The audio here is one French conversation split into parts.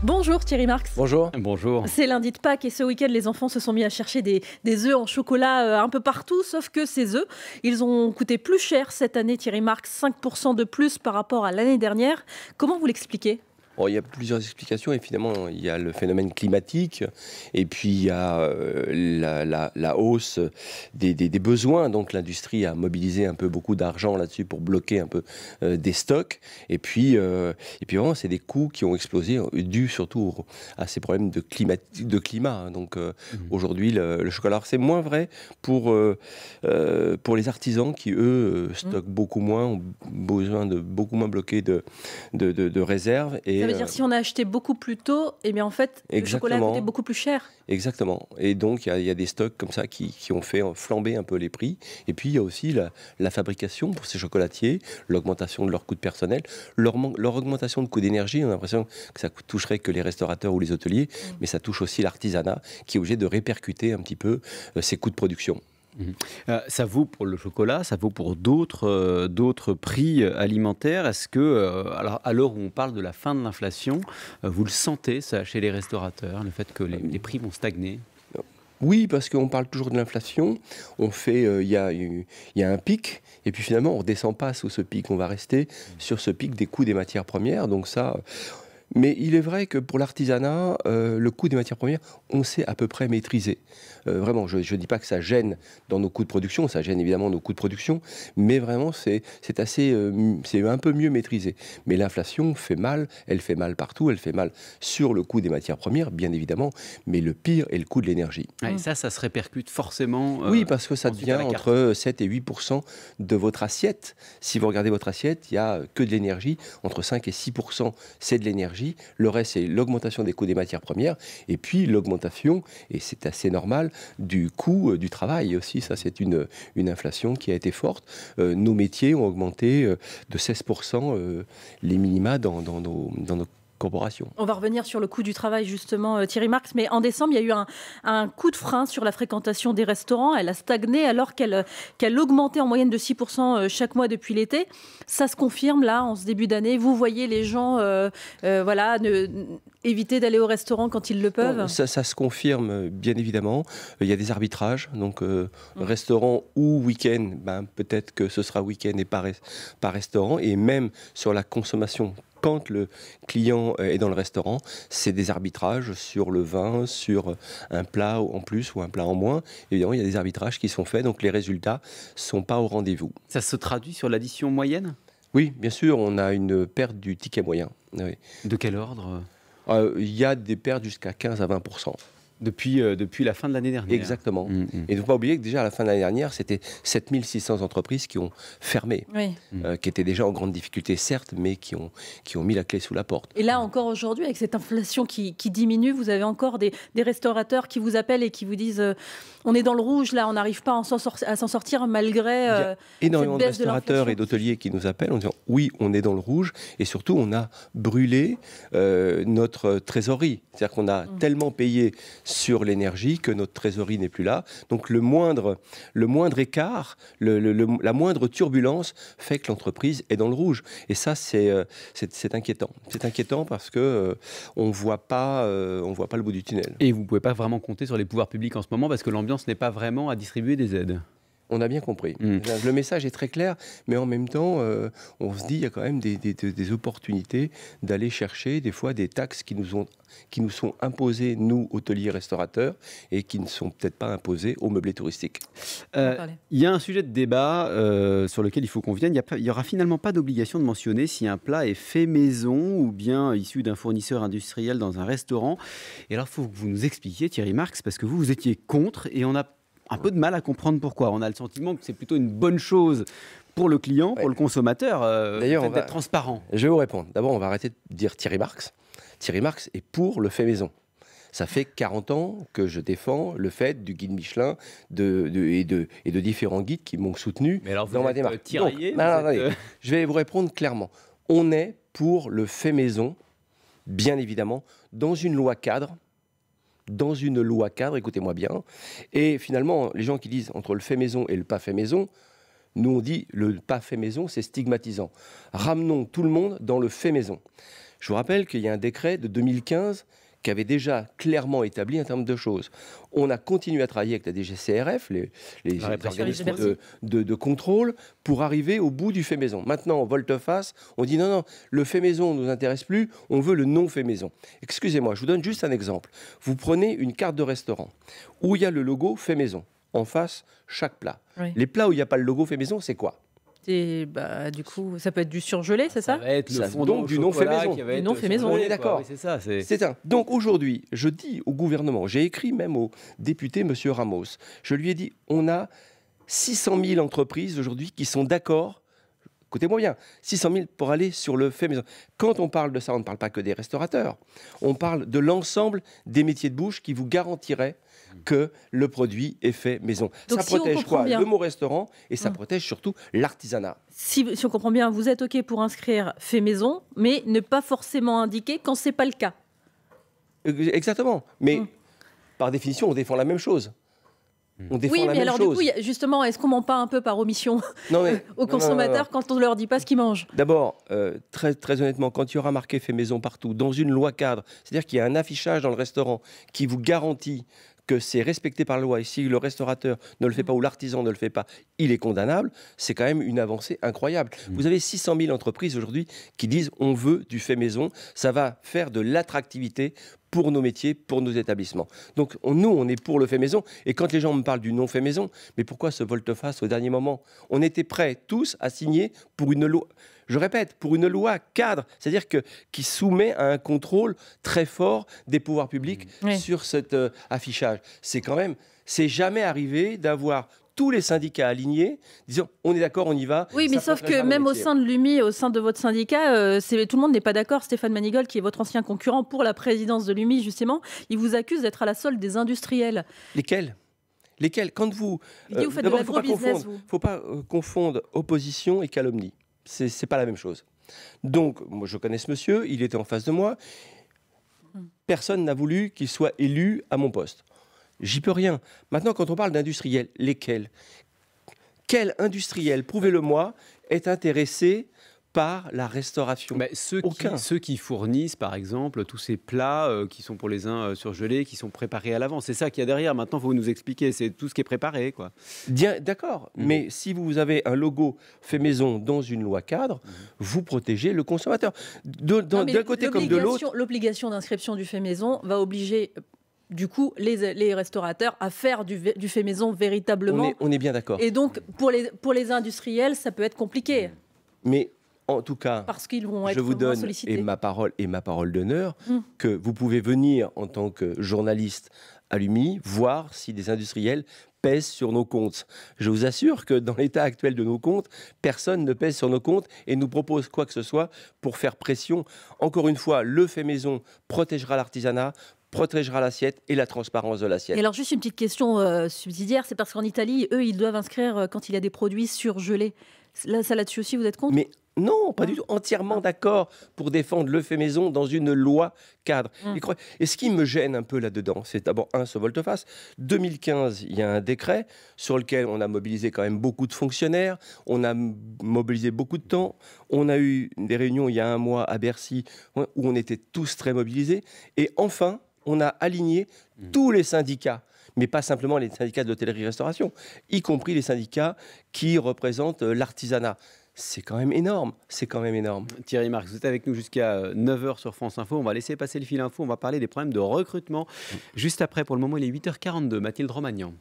Bonjour Thierry Marx. Bonjour. Bonjour. C'est lundi de Pâques et ce week-end, les enfants se sont mis à chercher des œufs en chocolat un peu partout, sauf que ces œufs, ils ont coûté plus cher cette année, Thierry Marx, 5% de plus par rapport à l'année dernière. Comment vous l'expliquez ? Bon, il y a plusieurs explications. Et finalement, il y a le phénomène climatique et puis il y a la hausse des besoins. Donc l'industrie a mobilisé un peu beaucoup d'argent là-dessus pour bloquer un peu des stocks. Et puis vraiment, c'est des coûts qui ont explosé, dus surtout à ces problèmes de climat. Donc aujourd'hui, le chocolat, c'est moins vrai pour les artisans qui, eux, stockent beaucoup moins, ont besoin de beaucoup moins bloquer de réserves. Et ça veut dire si on a acheté beaucoup plus tôt, eh bien en fait, le chocolat a coûté beaucoup plus cher. Exactement. Et donc, il y a des stocks comme ça qui ont fait flamber un peu les prix. Et puis, il y a aussi la fabrication pour ces chocolatiers, l'augmentation de leur coût de personnel, leur augmentation de coût d'énergie. On a l'impression que ça toucherait que les restaurateurs ou les hôteliers, mais ça touche aussi l'artisanat qui est obligé de répercuter un petit peu ses coûts de production. Ça vaut pour le chocolat, ça vaut pour d'autres prix alimentaires. Est-ce que, alors, à l'heure où on parle de la fin de l'inflation, vous le sentez, ça, chez les restaurateurs, le fait que les prix vont stagner ? Oui, parce qu'on parle toujours de l'inflation. On fait, il y a un pic, et puis finalement, on ne redescend pas sous ce pic. On va rester sur ce pic des coûts des matières premières. Donc ça... Mais il est vrai que pour l'artisanat, le coût des matières premières, on sait à peu près maîtriser. Vraiment, je ne dis pas que ça gêne dans nos coûts de production, ça gêne évidemment nos coûts de production, mais vraiment, c'est un peu mieux maîtrisé. Mais l'inflation fait mal, elle fait mal partout, elle fait mal sur le coût des matières premières, bien évidemment, mais le pire est le coût de l'énergie. Et ça se répercute forcément. Oui, parce que ça devient entre 7 et 8% de votre assiette. Si vous regardez votre assiette, il n'y a que de l'énergie, entre 5 et 6%, c'est de l'énergie. Le reste, c'est l'augmentation des coûts des matières premières et puis l'augmentation, et c'est assez normal, du coût du travail aussi. Ça, c'est une inflation qui a été forte. Nos métiers ont augmenté de 16% les minima dans nos corporations. On va revenir sur le coût du travail justement, Thierry Marx, mais en décembre, il y a eu un coup de frein sur la fréquentation des restaurants. Elle a stagné alors qu'elle augmentait en moyenne de 6% chaque mois depuis l'été. Ça se confirme là, en ce début d'année. Vous voyez les gens éviter d'aller au restaurant quand ils le peuvent. Non, ça se confirme, bien évidemment. Il y a des arbitrages, donc restaurant ou week-end, peut-être que ce sera week-end et pas restaurant. Et même sur la consommation, quand le client est dans le restaurant, c'est des arbitrages sur le vin, sur un plat en plus ou un plat en moins. Évidemment, il y a des arbitrages qui sont faits, donc les résultats ne sont pas au rendez-vous. Ça se traduit sur l'addition moyenne ? Oui, bien sûr, on a une perte du ticket moyen. Oui. De quel ordre ? Il y a des pertes jusqu'à 15 à 20%. Depuis la fin de l'année dernière. Exactement. Et il ne faut pas oublier que déjà à la fin de l'année dernière, c'était 7600 entreprises qui ont fermé, qui étaient déjà en grande difficulté, certes, mais qui ont mis la clé sous la porte. Et là encore aujourd'hui, avec cette inflation qui diminue, vous avez encore des restaurateurs qui vous appellent et qui vous disent on est dans le rouge, là, on n'arrive pas à s'en sortir malgré Il y a énormément de restaurateurs et d'hôteliers qui nous appellent en disant oui, on est dans le rouge, et surtout on a brûlé notre trésorerie. C'est-à-dire qu'on a tellement payé sur l'énergie que notre trésorerie n'est plus là. Donc le moindre écart, la moindre turbulence fait que l'entreprise est dans le rouge. Et ça, c'est inquiétant. C'est inquiétant parce que on voit pas le bout du tunnel. Et vous ne pouvez pas vraiment compter sur les pouvoirs publics en ce moment parce que l'ambiance n'est pas vraiment à distribuer des aides. On a bien compris. Le message est très clair, mais en même temps, on se dit qu'il y a quand même des opportunités d'aller chercher des fois des taxes qui nous sont imposées, nous, hôteliers, restaurateurs, et qui ne sont peut-être pas imposées aux meublés touristiques. Il y a un sujet de débat sur lequel il faut qu'on vienne. Il n'y aura finalement pas d'obligation de mentionner si un plat est fait maison ou bien issu d'un fournisseur industriel dans un restaurant. Et alors, il faut que vous nous expliquiez, Thierry Marx, parce que vous étiez contre, et on a un peu de mal à comprendre pourquoi. On a le sentiment que c'est plutôt une bonne chose pour le client, pour le consommateur, d'ailleurs, d'être transparent. Je vais vous répondre. D'abord, on va arrêter de dire Thierry Marx. Thierry Marx est pour le fait maison. Ça fait 40 ans que je défends le fait du guide Michelin et de différents guides qui m'ont soutenu dans ma démarche. Tiraillé, je vais vous répondre clairement. On est pour le fait maison, bien évidemment, dans une loi cadre, écoutez-moi bien. Et finalement, les gens qui disent entre le fait maison et le pas fait maison, nous on dit le pas fait maison, c'est stigmatisant. Ramenons tout le monde dans le fait maison. Je vous rappelle qu'il y a un décret de 2015 qui avait déjà clairement établi un certain nombre de choses. On a continué à travailler avec la DGCCRF, les organismes de contrôle, pour arriver au bout du fait maison. Maintenant, volte-face, on dit non, le fait maison ne nous intéresse plus, on veut le non fait maison. Excusez-moi, je vous donne juste un exemple. Vous prenez une carte de restaurant où il y a le logo fait maison. En face, chaque plat. Oui. Les plats où il n'y a pas le logo fait maison, c'est quoi ? Et du coup, ça peut être du surgelé, c'est ça ? Ça va être le fondant du non fait maison. Du non fait maison. On est d'accord. Oui, c'est ça. C'est ça. Donc aujourd'hui, je dis au gouvernement, j'ai écrit même au député M. Ramos, je lui ai dit, on a 600 000 entreprises aujourd'hui qui sont d'accord. Écoutez-moi bien, 600 000 pour aller sur le fait maison. Quand on parle de ça, on ne parle pas que des restaurateurs. On parle de l'ensemble des métiers de bouche qui vous garantiraient que le produit est fait maison. Donc, ça protège le mot restaurant et ça protège surtout l'artisanat. Si on comprend bien, vous êtes OK pour inscrire fait maison, mais ne pas forcément indiquer quand ce n'est pas le cas. Exactement. Mais par définition, on défend la même chose. On défend la même alors chose. Du coup, justement, est-ce qu'on ment pas un peu par omission aux consommateurs quand on ne leur dit pas ce qu'ils mangent ? D'abord, très honnêtement, quand il y aura marqué fait maison partout, dans une loi cadre, c'est-à-dire qu'il y a un affichage dans le restaurant qui vous garantit que c'est respecté par la loi, et si le restaurateur ne le fait pas ou l'artisan ne le fait pas, il est condamnable, c'est quand même une avancée incroyable. Vous avez 600 000 entreprises aujourd'hui qui disent on veut du fait maison, ça va faire de l'attractivité pour nos métiers, pour nos établissements. Donc nous, on est pour le fait maison, et quand les gens me parlent du non fait maison, mais pourquoi ce volte-face au dernier moment ? On était prêts tous à signer pour une loi... Je répète, pour une loi cadre, c'est-à-dire qui soumet à un contrôle très fort des pouvoirs publics sur cet affichage. C'est jamais arrivé d'avoir tous les syndicats alignés, disant on est d'accord, on y va. Oui, mais sauf que même au sein de l'UMI, au sein de votre syndicat, tout le monde n'est pas d'accord. Stéphane Manigold, qui est votre ancien concurrent pour la présidence de l'UMI, justement, il vous accuse d'être à la solde des industriels. Lesquels ? Quand vous... vous faites de l'agro-business, vous. Il ne faut pas confondre opposition et calomnie. C'est pas la même chose. Donc, moi, je connais ce monsieur, il était en face de moi. Personne n'a voulu qu'il soit élu à mon poste. J'y peux rien. Maintenant, quand on parle d'industriels, lesquels ? Quel industriel, prouvez-le-moi, est intéressé par la restauration? Ceux qui fournissent, par exemple, tous ces plats qui sont pour les uns surgelés, qui sont préparés à l'avance. C'est ça qu'il y a derrière. Maintenant, il faut nous expliquer. C'est tout ce qui est préparé, quoi. D'accord. Mais si vous avez un logo fait maison dans une loi cadre, vous protégez le consommateur. D'un côté comme de l'autre. L'obligation d'inscription du fait maison va obliger... Du coup, les restaurateurs à faire du fait maison véritablement. On est bien d'accord. Et donc, pour les industriels, ça peut être compliqué. Mais en tout cas, parce qu'ils vont être je vous donne sollicités. ma parole d'honneur que vous pouvez venir en tant que journaliste à l'UMI voir si des industriels pèsent sur nos comptes. Je vous assure que dans l'état actuel de nos comptes, personne ne pèse sur nos comptes et nous propose quoi que ce soit pour faire pression. Encore une fois, le fait maison protégera l'artisanat, protégera l'assiette et la transparence de l'assiette. Et alors, juste une petite question subsidiaire, c'est parce qu'en Italie, eux, ils doivent inscrire quand il y a des produits surgelés. Là-dessus aussi, vous êtes contre ? Mais non, pas du tout. Entièrement d'accord pour défendre le fait maison dans une loi cadre. Et ce qui me gêne un peu là-dedans, c'est d'abord, ce volte-face. 2015, il y a un décret sur lequel on a mobilisé quand même beaucoup de fonctionnaires, on a mobilisé beaucoup de temps, on a eu des réunions il y a un mois à Bercy où on était tous très mobilisés. Et enfin, on a aligné tous les syndicats, mais pas simplement les syndicats de l'hôtellerie-restauration, y compris les syndicats qui représentent l'artisanat. C'est quand même énorme, Thierry Marx, vous êtes avec nous jusqu'à 9h sur France Info. On va laisser passer le fil info, on va parler des problèmes de recrutement. Juste après, pour le moment, il est 8h42. Mathilde Romagnan.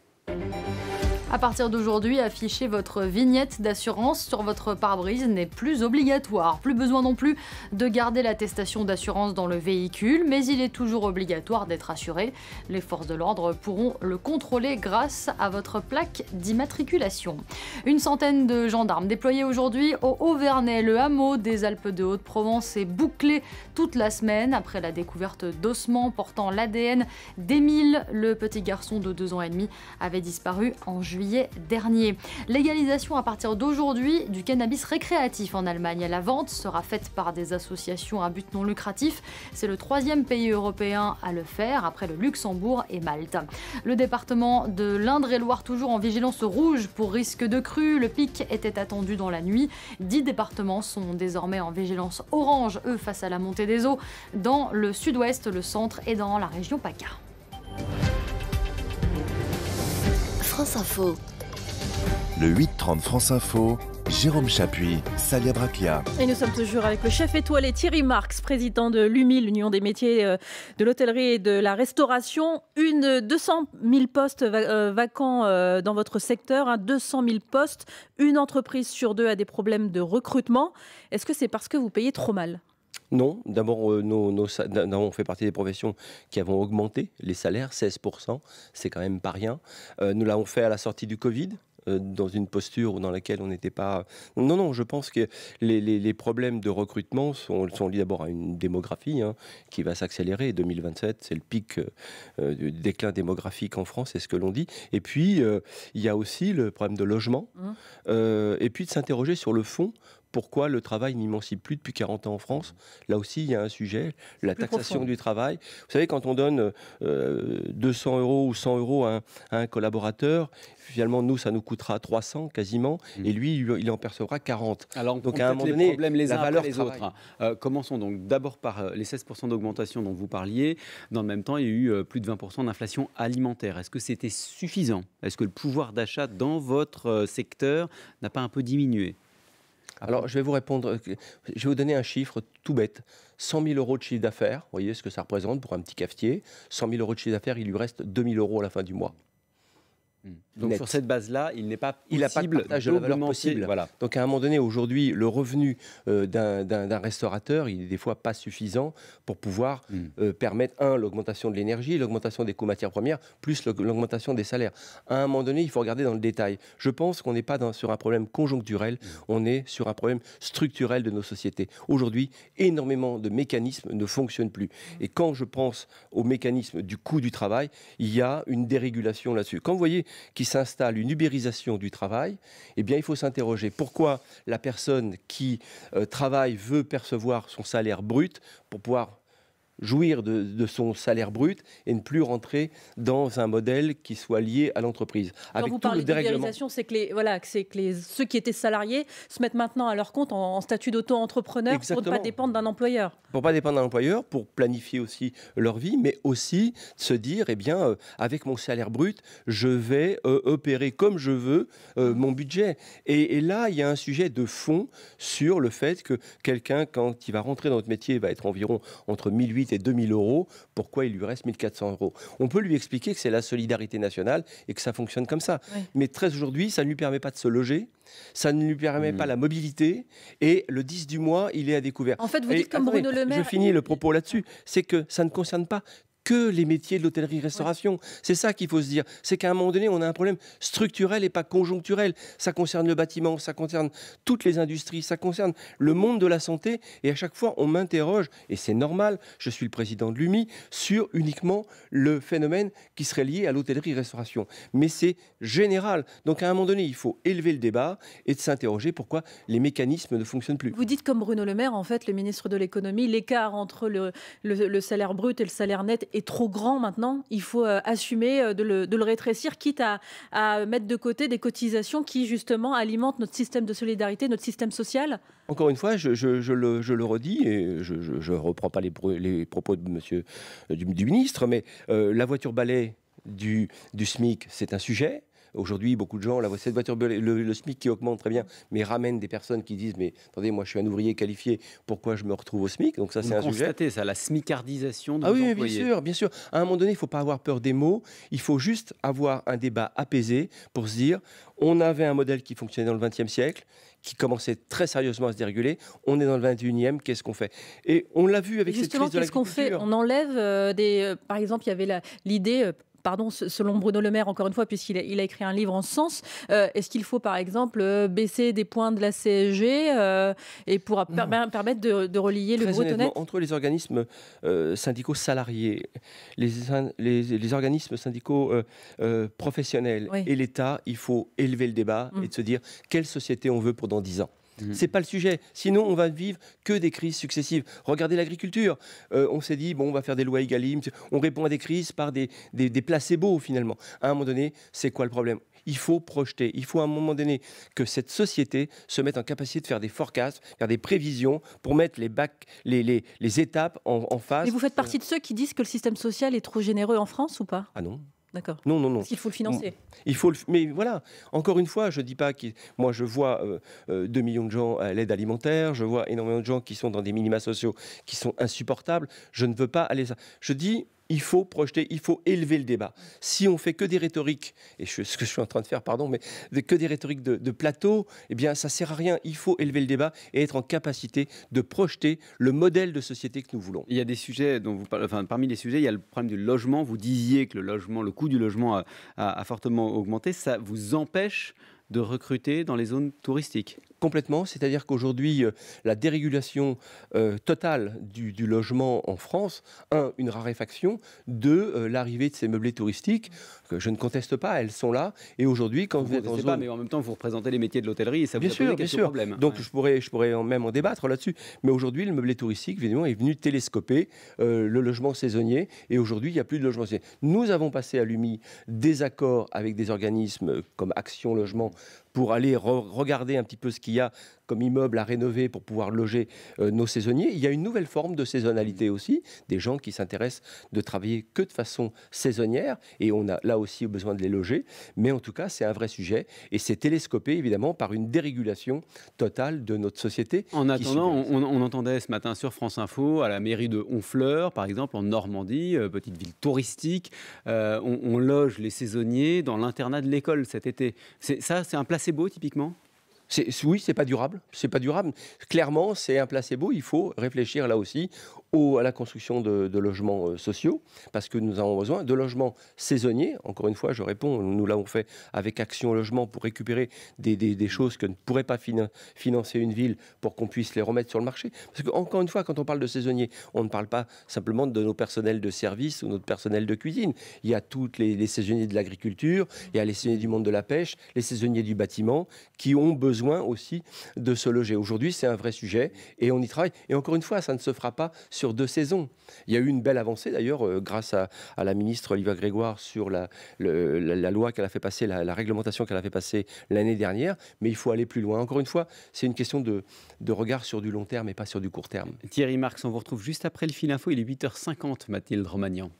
À partir d'aujourd'hui, afficher votre vignette d'assurance sur votre pare-brise n'est plus obligatoire. Plus besoin non plus de garder l'attestation d'assurance dans le véhicule, mais il est toujours obligatoire d'être assuré. Les forces de l'ordre pourront le contrôler grâce à votre plaque d'immatriculation. Une centaine de gendarmes déployés aujourd'hui au Haut-Vernay. Le hameau des Alpes de Haute-Provence est bouclé toute la semaine après la découverte d'ossements portant l'ADN d'Émile. Le petit garçon de 2 ans et demi avait disparu en juillet juillet dernier. Légalisation à partir d'aujourd'hui du cannabis récréatif en Allemagne. La vente sera faite par des associations à but non lucratif. C'est le 3e pays européen à le faire, après le Luxembourg et Malte. Le département de l'Indre-et-Loire toujours en vigilance rouge pour risque de crue. Le pic était attendu dans la nuit. 10 départements sont désormais en vigilance orange, eux, face à la montée des eaux, dans le sud-ouest, le centre et dans la région PACA. France Info. Le 8-30 France Info, Jérôme Chapuis, Salia Braclia. Et nous sommes toujours avec le chef étoilé Thierry Marx, président de l'UMI, l'Union des métiers de l'hôtellerie et de la restauration. 200 000 postes vacants dans votre secteur, 200 000 postes. Une entreprise sur 2 a des problèmes de recrutement. Est-ce que c'est parce que vous payez trop mal ? Non, d'abord, on fait partie des professions qui avons augmenté les salaires, 16%, c'est quand même pas rien. Nous l'avons fait à la sortie du Covid, dans une posture dans laquelle on n'était pas... Non, je pense que les problèmes de recrutement sont liés d'abord à une démographie qui va s'accélérer. 2027, c'est le pic du déclin démographique en France, c'est ce que l'on dit. Et puis, il y a aussi le problème de logement, et puis de s'interroger sur le fond. Pourquoi le travail n'émancipe plus depuis 40 ans en France ? Là aussi, il y a un sujet, la taxation du travail. Vous savez, quand on donne 200 € ou 100 € à un collaborateur, finalement, nous, ça nous coûtera 300 quasiment, et lui, il en percevra 40. Alors, donc, à un moment donné, les problèmes les uns la valeur après les travail. autres. Commençons donc d'abord par les 16% d'augmentation dont vous parliez. Dans le même temps, il y a eu plus de 20% d'inflation alimentaire. Est-ce que c'était suffisant ? Est-ce que le pouvoir d'achat dans votre secteur n'a pas un peu diminué ? Alors, je vais vous répondre, je vais vous donner un chiffre tout bête. 100 000 € de chiffre d'affaires, vous voyez ce que ça représente pour un petit cafetier. 100 000 € de chiffre d'affaires, il lui reste 2 000 € à la fin du mois. Donc Net. sur cette base-là, il n'est pas possible il n'a pas de partage de la valeur d'augmenter, possible. Voilà. Donc à un moment donné, aujourd'hui, le revenu d'un restaurateur, il est des fois pas suffisant pour pouvoir permettre, l'augmentation de l'énergie, l'augmentation des coûts matières premières, plus l'augmentation des salaires. À un moment donné, il faut regarder dans le détail. Je pense qu'on n'est pas sur un problème conjoncturel, on est sur un problème structurel de nos sociétés. Aujourd'hui, énormément de mécanismes ne fonctionnent plus. Et quand je pense au mécanisme du coût du travail, il y a une dérégulation là-dessus. Quand vous voyez qu'il s'installe une ubérisation du travail, eh bien, il faut s'interroger pourquoi la personne qui travaille veut percevoir son salaire brut pour pouvoir jouir de son salaire brut et ne plus rentrer dans un modèle qui soit lié à l'entreprise. Quand vous parlez d'ubérisation, c'est que ceux qui étaient salariés se mettent maintenant à leur compte en statut d'auto-entrepreneur pour ne pas dépendre d'un employeur. Pour ne pas dépendre d'un employeur, pour planifier aussi leur vie, mais aussi se dire, eh bien, avec mon salaire brut, je vais opérer comme je veux mon budget. Et là, il y a un sujet de fond sur le fait que quelqu'un, quand il va rentrer dans notre métier, va être environ entre 1 800 et 2 000 €. Pourquoi il lui reste 1 400 €? On peut lui expliquer que c'est la solidarité nationale et que ça fonctionne comme ça. Oui. Mais très aujourd'hui, ça ne lui permet pas de se loger. Ça ne lui permet pas la mobilité, et le 10 du mois, il est à découvert. En fait, vous dites comme Bruno Le Maire... Je finis le propos là-dessus, c'est que ça ne concerne pas que les métiers de l'hôtellerie-restauration. Ouais. C'est ça qu'il faut se dire. C'est qu'à un moment donné, on a un problème structurel et pas conjoncturel. Ça concerne le bâtiment, ça concerne toutes les industries, ça concerne le monde de la santé. Et à chaque fois, on m'interroge, et c'est normal, je suis le président de l'UMI, sur uniquement le phénomène qui serait lié à l'hôtellerie-restauration. Mais c'est général. Donc à un moment donné, il faut élever le débat et de s'interroger pourquoi les mécanismes ne fonctionnent plus. Vous dites comme Bruno Le Maire, en fait, le ministre de l'économie, l'écart entre le salaire brut et le salaire net est trop grand maintenant. Il faut assumer de le rétrécir, quitte à mettre de côté des cotisations qui, justement, alimentent notre système de solidarité, notre système social. Encore une fois, je le redis, et je ne reprends pas les propos de monsieur, du ministre, mais la voiture-balai du SMIC, c'est un sujet. Aujourd'hui, beaucoup de gens, cette voiture, le SMIC qui augmente très bien, mais ramène des personnes qui disent, mais attendez, moi je suis un ouvrier qualifié, pourquoi je me retrouve au SMIC? Donc ça, c'est un sujet. Vous constatez ça, la smicardisation de vos employés. Oui, bien sûr. À un moment donné, il ne faut pas avoir peur des mots, il faut juste avoir un débat apaisé pour se dire, on avait un modèle qui fonctionnait dans le XXe siècle, qui commençait très sérieusement à se déréguler. On est dans le 21e, qu'est-ce qu'on fait? Et on l'a vu avec cette crise de l'agriculture. Justement, qu'est-ce qu'on fait? On enlève par exemple, il y avait l'idée... pardon, selon Bruno Le Maire, encore une fois, puisqu'il a écrit un livre en ce sens, est-ce qu'il faut par exemple baisser des points de la CSG et pour permettre de relier le brut au net? Entre les organismes syndicaux salariés, les organismes syndicaux professionnels et l'État, il faut élever le débat et de se dire quelle société on veut pour dans 10 ans. C'est pas le sujet. Sinon, on va vivre que des crises successives. Regardez l'agriculture. On s'est dit, bon, on va faire des lois Egalim. On répond à des crises par des placebos, finalement. À un moment donné, c'est quoi le problème? Il faut projeter. Il faut à un moment donné que cette société se mette en capacité de faire des forecasts, faire des prévisions pour mettre les étapes en phase. Et vous faites partie de ceux qui disent que le système social est trop généreux en France ou pas? Ah non. D'accord. Non. Parce qu'il faut le financer. Mais voilà, encore une fois, je ne dis pas que... Moi, je vois 2 millions de gens à l'aide alimentaire, je vois énormément de gens qui sont dans des minima sociaux qui sont insupportables. Je ne veux pas aller... Je dis... Il faut projeter, il faut élever le débat. Si on fait que des rhétoriques, et ce que je suis en train de faire, pardon, mais que des rhétoriques de plateau, eh bien, ça ne sert à rien. Il faut élever le débat et être en capacité de projeter le modèle de société que nous voulons. Il y a des sujets dont vous parlez, enfin, parmi les sujets, il y a le problème du logement. Vous disiez que le coût du logement a fortement augmenté. Ça vous empêche de recruter dans les zones touristiques? Complètement, c'est-à-dire qu'aujourd'hui, la dérégulation totale du logement en France, une raréfaction, l'arrivée de ces meublés touristiques, que je ne conteste pas, elles sont là, et aujourd'hui, quand vous êtes en zone... mais en même temps, vous représentez les métiers de l'hôtellerie, et ça vous pose quelques problèmes. Donc je pourrais même en débattre là-dessus, mais aujourd'hui, le meublé touristique, évidemment, est venu télescoper le logement saisonnier, et aujourd'hui, il n'y a plus de logement saisonnier. Nous avons passé à l'UMI des accords avec des organismes comme Action Logement, pour aller regarder un petit peu ce qu'il y a comme immeuble à rénover pour pouvoir loger nos saisonniers. Il y a une nouvelle forme de saisonnalité aussi, des gens qui s'intéressent de travailler que de façon saisonnière, et on a là aussi besoin de les loger. Mais en tout cas, c'est un vrai sujet, et c'est télescopé évidemment par une dérégulation totale de notre société. En attendant, on entendait ce matin sur France Info, à la mairie de Honfleur, par exemple, en Normandie, petite ville touristique, on loge les saisonniers dans l'internat de l'école cet été. C'est un placebo typiquement? Oui, c'est pas durable. C'est pas durable. Clairement, c'est un placebo. Il faut réfléchir là aussi à la construction de logements sociaux, parce que nous avons besoin de logements saisonniers. Encore une fois, je réponds, nous l'avons fait avec Action Logement pour récupérer des choses que ne pourrait pas financer une ville pour qu'on puisse les remettre sur le marché. Parce qu'encore une fois, quand on parle de saisonniers, on ne parle pas simplement de nos personnels de service ou notre personnel de cuisine. Il y a toutes les saisonniers de l'agriculture, il y a les saisonniers du monde de la pêche, les saisonniers du bâtiment, qui ont besoin aussi de se loger. Aujourd'hui, c'est un vrai sujet et on y travaille. Et encore une fois, ça ne se fera pas sur 2 saisons. Il y a eu une belle avancée d'ailleurs grâce à la ministre Olivia Grégoire sur la loi qu'elle a fait passer, la réglementation qu'elle a fait passer l'année dernière, mais il faut aller plus loin. Encore une fois, c'est une question de regard sur du long terme et pas sur du court terme. Thierry Marx, on vous retrouve juste après le fil info, il est 8h50, Mathilde Romagnan.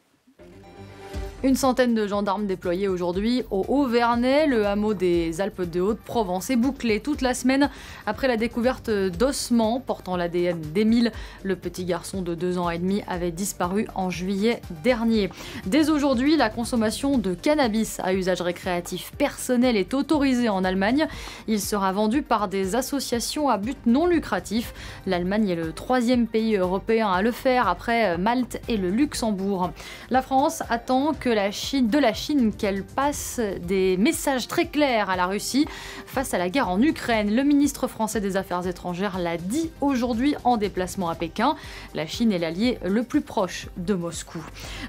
Une centaine de gendarmes déployés aujourd'hui au Haut-Vernay. Le hameau des Alpes de Haute-Provence est bouclé toute la semaine après la découverte d'ossements portant l'ADN d'Émile. Le petit garçon de 2 ans et demi avait disparu en juillet dernier. Dès aujourd'hui, la consommation de cannabis à usage récréatif personnel est autorisée en Allemagne. Il sera vendu par des associations à but non lucratif. L'Allemagne est le 3e pays européen à le faire après Malte et le Luxembourg. La France attend de la Chine qu'elle passe des messages très clairs à la Russie face à la guerre en Ukraine. Le ministre français des Affaires étrangères l'a dit aujourd'hui en déplacement à Pékin. La Chine est l'allié le plus proche de Moscou.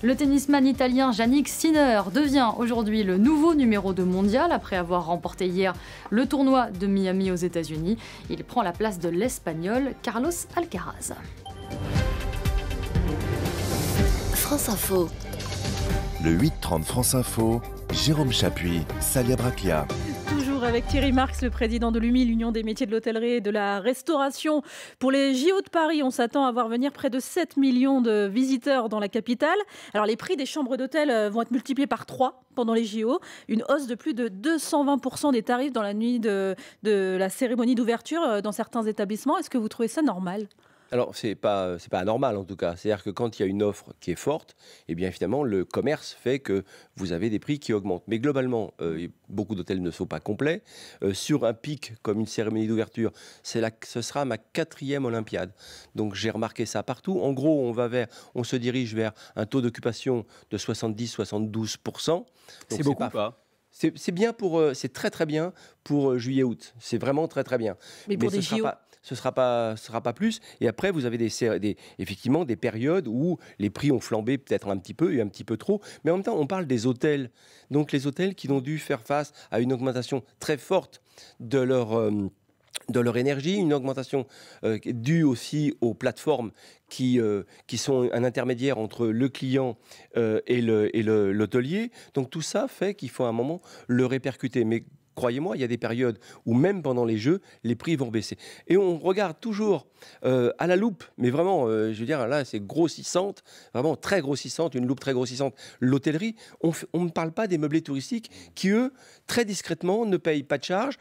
Le tennisman italien Jannik Sinner devient aujourd'hui le nouveau numéro 2 mondial après avoir remporté hier le tournoi de Miami aux États-Unis. Il prend la place de l'Espagnol Carlos Alcaraz. France Info. Le 8-30 France Info, Jérôme Chapuis, Salia Braclia. Toujours avec Thierry Marx, le président de l'UMI, l'Union des métiers de l'hôtellerie et de la restauration. Pour les JO de Paris, on s'attend à voir venir près de 7 millions de visiteurs dans la capitale. Alors les prix des chambres d'hôtel vont être multipliés par 3 pendant les JO. Une hausse de plus de 220% des tarifs dans la nuit de la cérémonie d'ouverture dans certains établissements. Est-ce que vous trouvez ça normal ? Alors, c'est pas anormal en tout cas. C'est-à-dire que quand il y a une offre qui est forte, eh bien évidemment, le commerce fait que vous avez des prix qui augmentent. Mais globalement, beaucoup d'hôtels ne sont pas complets. Sur un pic, comme une cérémonie d'ouverture, ce sera ma 4e Olympiade. Donc j'ai remarqué ça partout. En gros, on se dirige vers un taux d'occupation de 70-72%. C'est beaucoup, pas. C'est bien c'est très très bien pour juillet-août. C'est vraiment très très bien. Mais pour des JO, ce sera pas plus. Et après, vous avez effectivement des périodes où les prix ont flambé peut-être un petit peu et un petit peu trop. Mais en même temps, on parle des hôtels. Donc les hôtels qui ont dû faire face à une augmentation très forte de leur énergie, une augmentation due aussi aux plateformes qui sont un intermédiaire entre le client et l'hôtelier. Donc tout ça fait qu'il faut à un moment le répercuter. Mais croyez-moi, il y a des périodes où même pendant les Jeux, les prix vont baisser. Et on regarde toujours à la loupe, mais vraiment, je veux dire, là, c'est grossissante, vraiment très grossissante, une loupe très grossissante, l'hôtellerie. On ne parle pas des meublés touristiques qui, eux, très discrètement, ne payent pas de charges,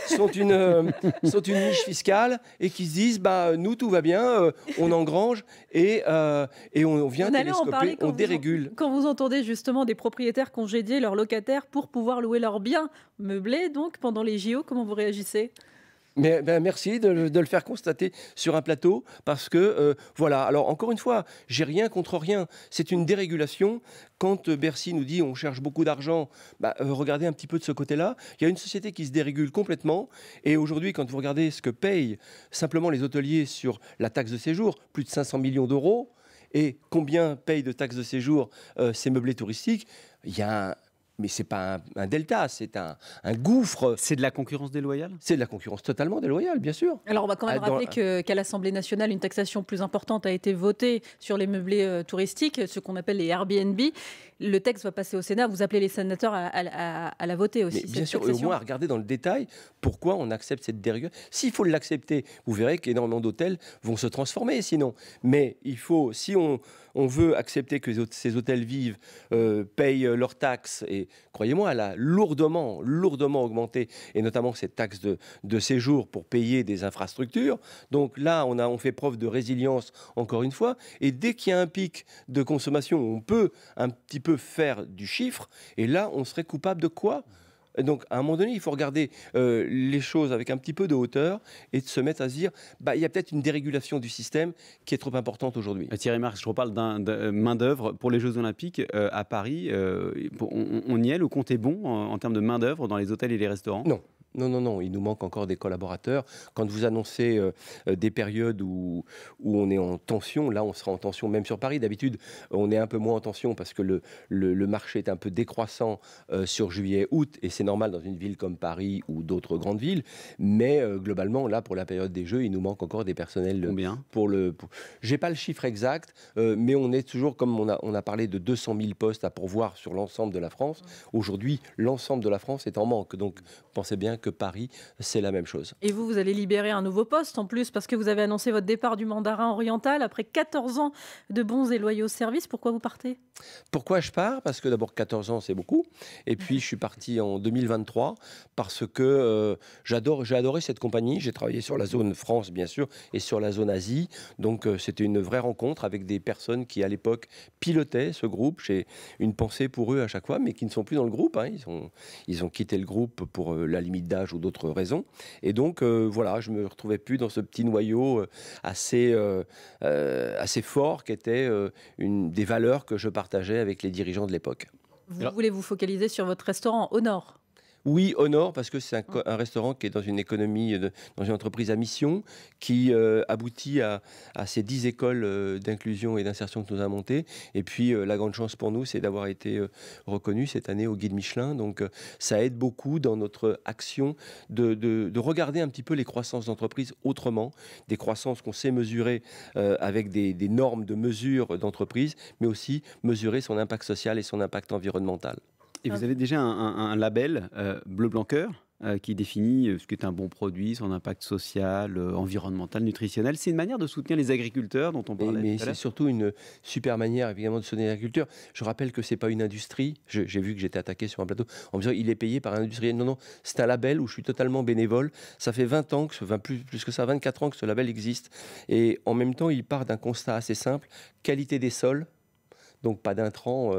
sont une niche fiscale et qui se disent, nous, tout va bien, on engrange et on vient télescoper, on dérégule. Quand vous entendez justement des propriétaires congédier leurs locataires pour pouvoir louer leurs biens meublés, donc, pendant les JO, comment vous réagissez ? Mais merci de le faire constater sur un plateau parce que, voilà, alors encore une fois, j'ai rien contre rien. C'est une dérégulation. Quand Bercy nous dit on cherche beaucoup d'argent, regardez un petit peu de ce côté-là. Il y a une société qui se dérégule complètement. Et aujourd'hui, quand vous regardez ce que payent simplement les hôteliers sur la taxe de séjour, plus de 500 millions d'euros, et combien payent de taxes de séjour ces meublés touristiques, il y a mais ce n'est pas un delta, c'est un gouffre. C'est de la concurrence déloyale ? C'est de la concurrence totalement déloyale, bien sûr. Alors on va quand même rappeler qu'à l'Assemblée nationale, une taxation plus importante a été votée sur les meublés touristiques, ce qu'on appelle les Airbnb. Le texte va passer au Sénat. Vous appelez les sénateurs à la voter aussi. Mais bien sûr, au moins à regarder dans le détail pourquoi on accepte cette dérégulation. S'il faut l'accepter, vous verrez qu'énormément d'hôtels vont se transformer sinon. Mais il faut, si on veut accepter que ces hôtels vivent, payent leurs taxes, et croyez-moi, elle a lourdement augmenté, et notamment cette taxe de séjour pour payer des infrastructures. Donc là, on fait preuve de résilience encore une fois. Et dès qu'il y a un pic de consommation, on peut un petit peu faire du chiffre, et là, on serait coupable de quoi ? Donc, à un moment donné, il faut regarder les choses avec un petit peu de hauteur et de se mettre à se dire, il y a peut-être une dérégulation du système qui est trop importante aujourd'hui. Thierry Marx, je reparle de main-d'œuvre pour les Jeux Olympiques à Paris. On y est, le compte est bon en termes de main-d'œuvre dans les hôtels et les restaurants ? Non, il nous manque encore des collaborateurs. Quand vous annoncez des périodes où on est en tension, là on sera en tension même sur Paris. D'habitude, on est un peu moins en tension parce que le marché est un peu décroissant sur juillet-août, et c'est normal dans une ville comme Paris ou d'autres grandes villes. Mais globalement, là, pour la période des Jeux, il nous manque encore des personnels. Combien ? J'ai pas le chiffre exact, mais on est toujours, comme on a parlé de 200 000 postes à pourvoir sur l'ensemble de la France. Aujourd'hui, l'ensemble de la France est en manque. Donc, pensez bien que Paris, c'est la même chose. Et vous allez libérer un nouveau poste en plus parce que vous avez annoncé votre départ du mandarin oriental après 14 ans de bons et loyaux services. Pourquoi vous partez ? Pourquoi je pars ? Parce que d'abord 14 ans c'est beaucoup, et puis je suis parti en 2023 parce que j'ai adoré cette compagnie. J'ai travaillé sur la zone France bien sûr et sur la zone Asie, donc c'était une vraie rencontre avec des personnes qui à l'époque pilotaient ce groupe. J'ai une pensée pour eux à chaque fois, mais qui ne sont plus dans le groupe, hein. Ils ont quitté le groupe pour la limite d'âge ou d'autres raisons, et donc voilà, je me retrouvais plus dans ce petit noyau assez fort qui était une des valeurs que je partageais avec les dirigeants de l'époque. Vous voulez vous focaliser sur votre restaurant au Nord ? Oui, au Nord, parce que c'est un restaurant qui est dans une économie, dans une entreprise à mission, qui aboutit à ces 10 écoles d'inclusion et d'insertion que nous avons montées. Et puis, la grande chance pour nous, c'est d'avoir été reconnu cette année au Guide Michelin. Donc, ça aide beaucoup dans notre action de regarder un petit peu les croissances d'entreprise autrement, des croissances qu'on sait mesurer avec des normes de mesure d'entreprise, mais aussi mesurer son impact social et son impact environnemental. Et vous avez déjà un label bleu blanc cœur qui définit ce qu'est un bon produit, son impact social, environnemental, nutritionnel. C'est une manière de soutenir les agriculteurs dont on parlait. Mais c'est surtout une super manière, évidemment, de soutenir l'agriculture. Je rappelle que c'est pas une industrie. J'ai vu que j'étais attaqué sur un plateau en me disant il est payé par un industriel. Non, c'est un label où je suis totalement bénévole. Ça fait 20 ans, plus que ça, 24 ans que ce label existe. Et en même temps, il part d'un constat assez simple. Qualité des sols, donc pas d'intrants,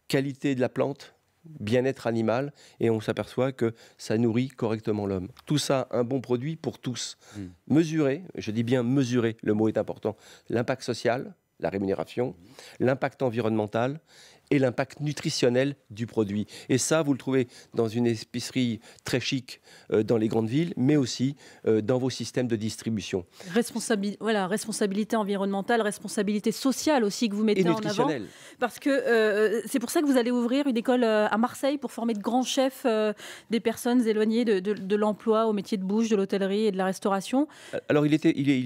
qualité de la plante, bien-être animal, et on s'aperçoit que ça nourrit correctement l'homme. Tout ça, un bon produit pour tous. Mesurer, je dis bien mesurer, le mot est important, l'impact social, la rémunération, l'impact environnemental et l'impact nutritionnel du produit. Et ça, vous le trouvez dans une épicerie très chic dans les grandes villes, mais aussi dans vos systèmes de distribution. Responsabilité environnementale, responsabilité sociale aussi que vous mettez en avant. Parce que c'est pour ça que vous allez ouvrir une école à Marseille pour former de grands chefs des personnes éloignées de l'emploi au métier de bouche, de l'hôtellerie et de la restauration. Alors il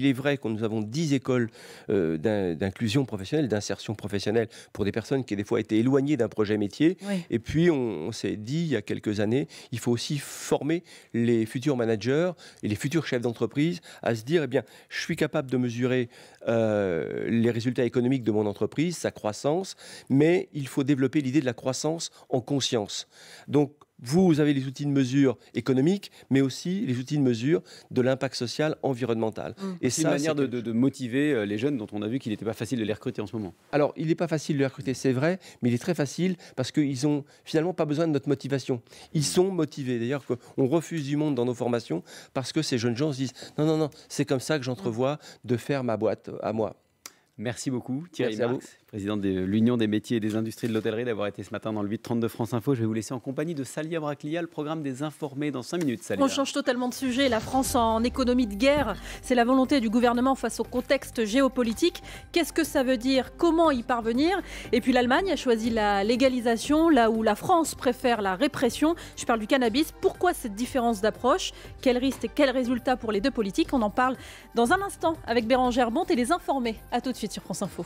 est vrai que nous avons 10 écoles d'inclusion professionnelle, d'insertion professionnelle pour des personnes qui des fois étaient éloignées d'un projet métier. Oui. Et puis on s'est dit il y a quelques années, il faut aussi former les futurs managers et les futurs chefs d'entreprise à se dire, eh bien, je suis capable de mesurer les résultats économiques de mon entreprise, sa croissance, mais il faut développer l'idée de la croissance en conscience. Donc, vous avez les outils de mesure économiques, mais aussi les outils de mesure de l'impact social, environnemental. Et c'est une manière de motiver les jeunes dont on a vu qu'il n'était pas facile de les recruter en ce moment. Alors, il n'est pas facile de les recruter, c'est vrai, mais il est très facile parce qu'ils n'ont finalement pas besoin de notre motivation. Ils sont motivés. D'ailleurs, on refuse du monde dans nos formations parce que ces jeunes gens se disent « Non, c'est comme ça que j'entrevois de faire ma boîte à moi ». Merci beaucoup Thierry Marx, président de l'Union des métiers et des industries de l'hôtellerie, d'avoir été ce matin dans le 8-30 de France Info. Je vais vous laisser en compagnie de Salia Braclia, le programme des informés dans 5 minutes. Salia. On change totalement de sujet. La France en économie de guerre, c'est la volonté du gouvernement face au contexte géopolitique. Qu'est-ce que ça veut dire? Comment y parvenir? Et puis l'Allemagne a choisi la légalisation, là où la France préfère la répression. Je parle du cannabis. Pourquoi cette différence d'approche? Quels risques et quels résultats pour les deux politiques? On en parle dans un instant avec Bérangère Bonte et les informés. À tout de suite sur France Info.